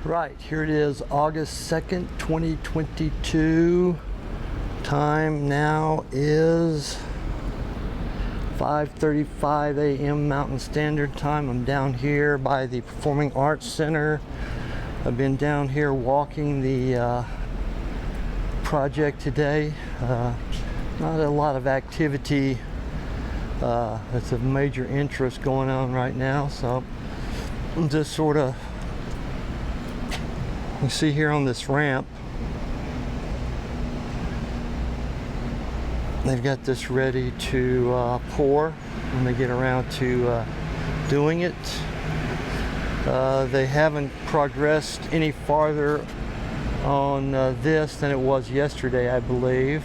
Right, here it is, August 2nd, 2022. Time now is 5:35 a.m. Mountain Standard Time. I'm down here by the Performing Arts Center. I've been down here walking the project today. Not a lot of activity that's of major interest going on right now, so I'm just sort of, you see here on this ramp, they've got this ready to pour when they get around to doing it. They haven't progressed any farther on this than it was yesterday, I believe.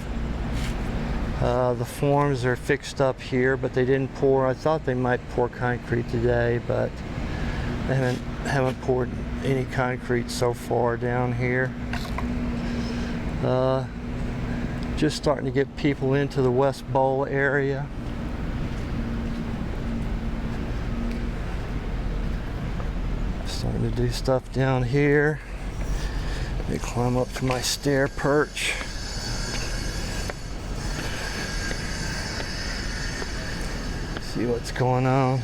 The forms are fixed up here, but they didn't pour. I thought they might pour concrete today, but they haven't poured any concrete so far down here. Just starting to get people into the West Bowl area. Starting to do stuff down here. Let me climb up to my stair perch. See what's going on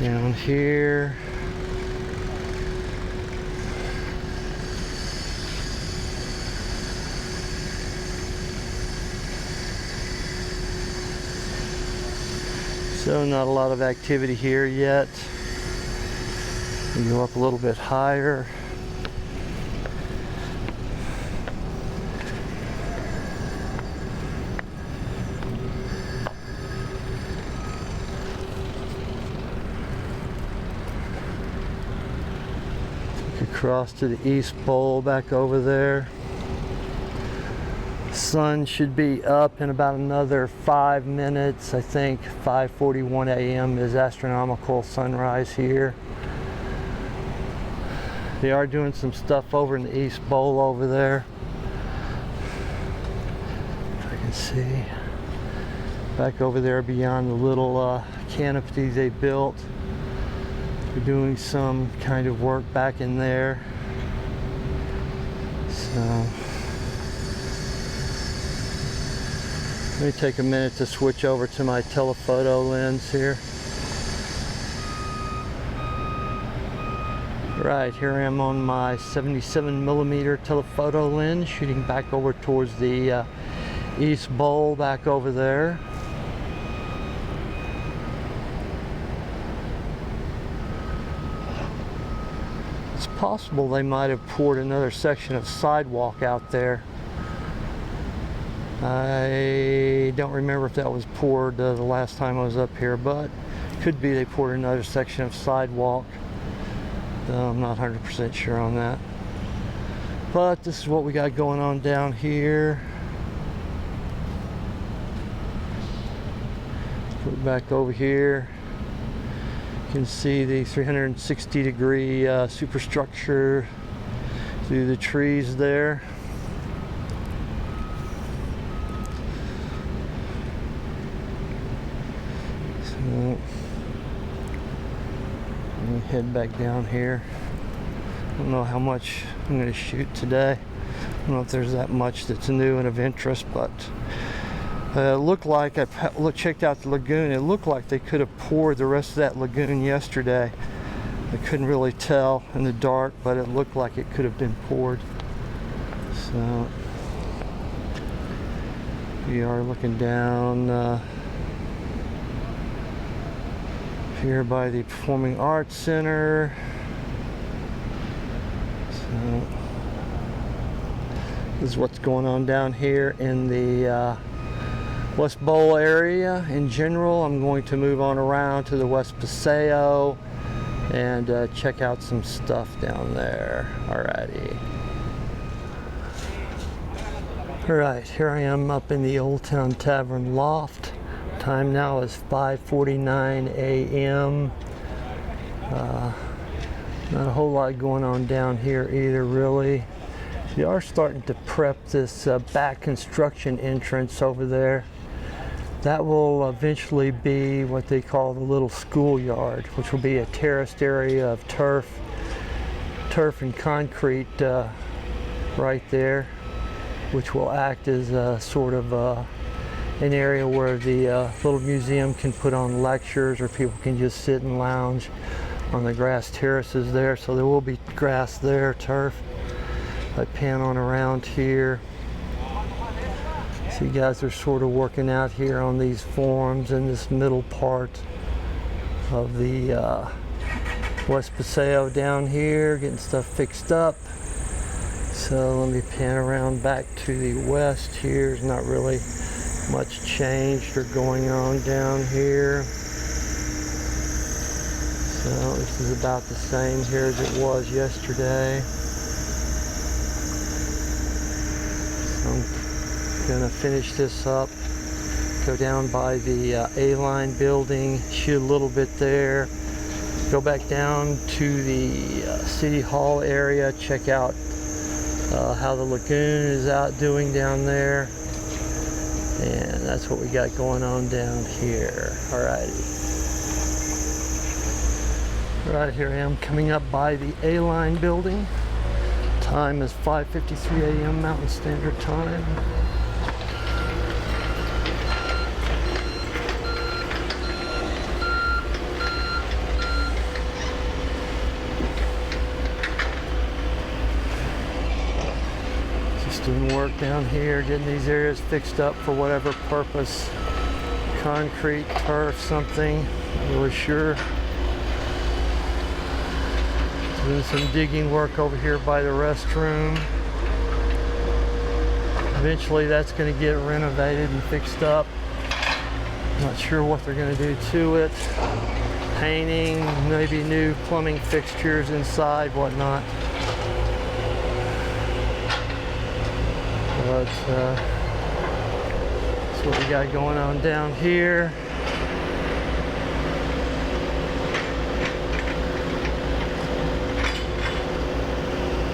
down here. So not a lot of activity here yet. We go up a little bit higher. Across to the East Bowl back over there. Sun should be up in about another 5 minutes. I think 5:41 a.m. is astronomical sunrise here. They are doing some stuff over in the East Bowl over there. If I can see. Back over there beyond the little canopy they built. They're doing some kind of work back in there. So let me take a minute to switch over to my telephoto lens here. Right, here I am on my 77mm telephoto lens, shooting back over towards the East Bowl back over there. It's possible they might have poured another section of sidewalk out there. I don't remember if that was poured the last time I was up here, but could be they poured another section of sidewalk. I'm not 100% sure on that. But this is what we got going on down here. Put it back over here. You can see the 360-degree superstructure through the trees there. So, let me head back down here. I don't know how much I'm going to shoot today. I don't know if there's that much that's new and of interest, but it looked like, I checked out the lagoon, it looked like they could have poured the rest of that lagoon yesterday. I couldn't really tell in the dark, but it looked like it could have been poured. So we are looking down here by the Performing Arts Center. So this is what's going on down here in the West Bowl area in general. I'm going to move on around to the West Paseo and check out some stuff down there. Alrighty. Alright, here I am up in the Old Town Tavern Loft. Time now is 5:49 a.m. Not a whole lot going on down here either, really. They are starting to prep this back construction entrance over there. That will eventually be what they call the little schoolyard, which will be a terraced area of turf turf and concrete right there, which will act as a sort of an area where the little museum can put on lectures, or people can just sit and lounge on the grass terraces there. So there will be grass there, turf. I pan on around here. So you guys are sort of working out here on these forms in this middle part of the West Paseo down here, getting stuff fixed up. So let me pan around back to the west here. There's not really much changed or going on down here. So this is about the same here as it was yesterday. So I'm gonna finish this up, go down by the Aline building, shoot a little bit there, go back down to the City Hall area, check out how the lagoon is out doing down there. And that's what we got going on down here. Alrighty. Right, here I am coming up by the A-Line building. Time is 5:53 a.m. Mountain Standard Time. Doing work down here, getting these areas fixed up for whatever purpose. Concrete, turf, something, not really sure. Doing some digging work over here by the restroom. Eventually that's going to get renovated and fixed up. Not sure what they're going to do to it. Painting, maybe new plumbing fixtures inside, whatnot. But that's what we got going on down here.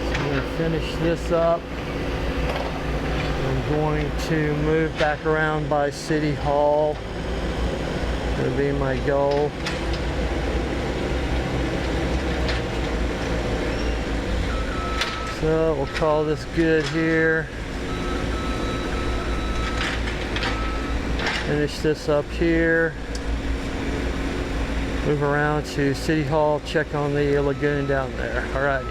So I'm going to finish this up. I'm going to move back around by City Hall. That'll be my goal. So we'll call this good here. Finish this up here. Move around to City Hall, check on the lagoon down there. Alrighty.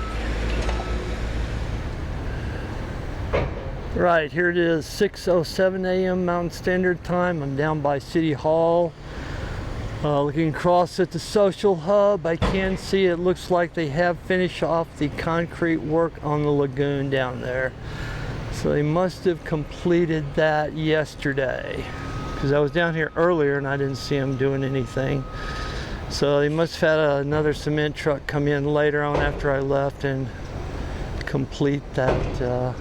Right, here it is, 6:07 a.m. Mountain Standard Time. I'm down by City Hall. Looking across at the social hub, I can see it looks like they have finished off the concrete work on the lagoon down there. So they must have completed that yesterday, because I was down here earlier and I didn't see them doing anything. So they must have had another cement truck come in later on after I left and complete that.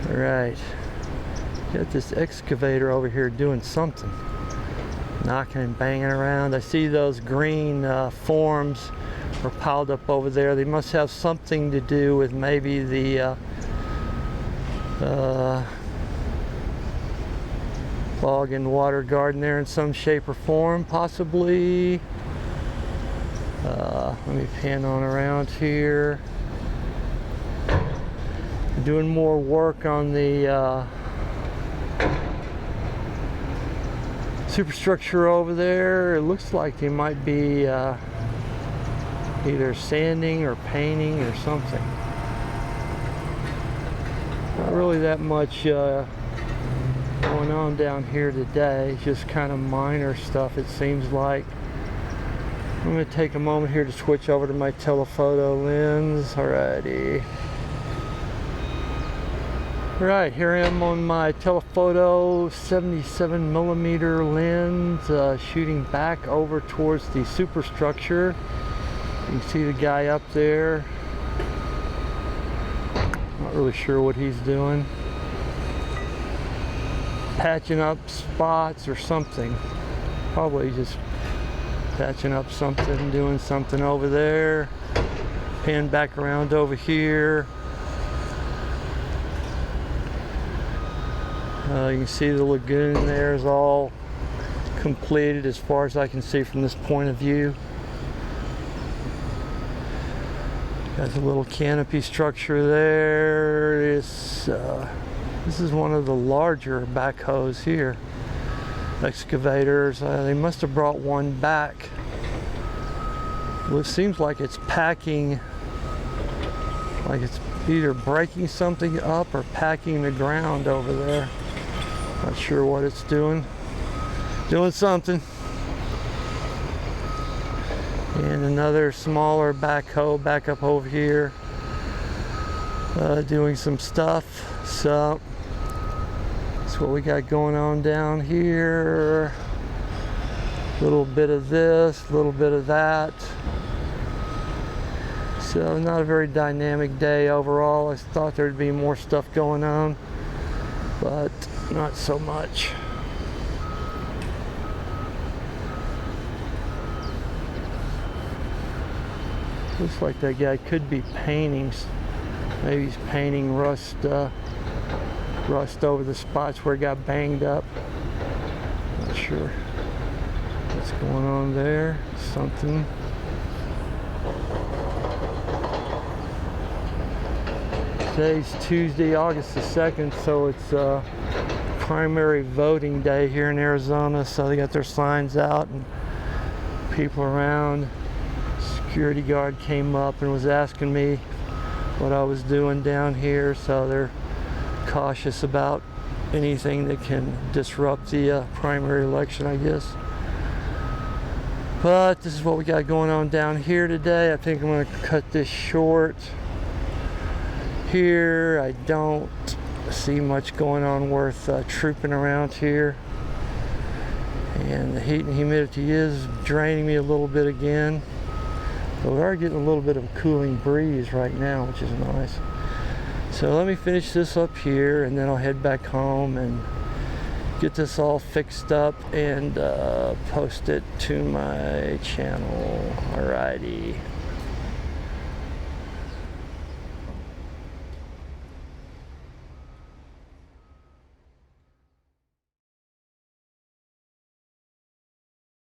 All right, got this excavator over here doing something, knocking and banging around. I see those green forms are piled up over there. They must have something to do with maybe the bog and water garden there in some shape or form, possibly. Let me pan on around here. Doing more work on the superstructure over there. It looks like they might be either sanding or painting or something. Not really that much going on down here today. It's just kind of minor stuff, it seems like. I'm going to take a moment here to switch over to my telephoto lens. Alrighty. Right, here I am on my telephoto 77mm lens, shooting back over towards the superstructure. You can see the guy up there. Not really sure what he's doing. Patching up spots or something. Probably just patching up something, doing something over there. Pan back around over here. You can see the lagoon there is all completed as far as I can see from this point of view. There's a little canopy structure there. This is one of the larger backhoes here. Excavators. They must have brought one back. Well, it seems like it's packing, like it's either breaking something up or packing the ground over there. Not sure what it's doing. Doing something. And another smaller backhoe back up over here, doing some stuff. So that's what we got going on down here. A little bit of this, a little bit of that. So not a very dynamic day overall. I thought there'd be more stuff going on, but not so much. Looks like that guy could be painting. Maybe he's painting rust over the spots where it got banged up. Not sure what's going on there. Something. Today's Tuesday, August the 2nd, so it's primary voting day here in Arizona. So they got their signs out and people around. Security guard came up and was asking me what I was doing down here, so they're cautious about anything that can disrupt the primary election, I guess. But this is what we got going on down here today. I think I'm going to cut this short. Here, I don't see much going on worth trooping around here. And the heat and humidity is draining me a little bit again. But we are getting a little bit of a cooling breeze right now, which is nice. So let me finish this up here and then I'll head back home and get this all fixed up and post it to my channel. Alrighty.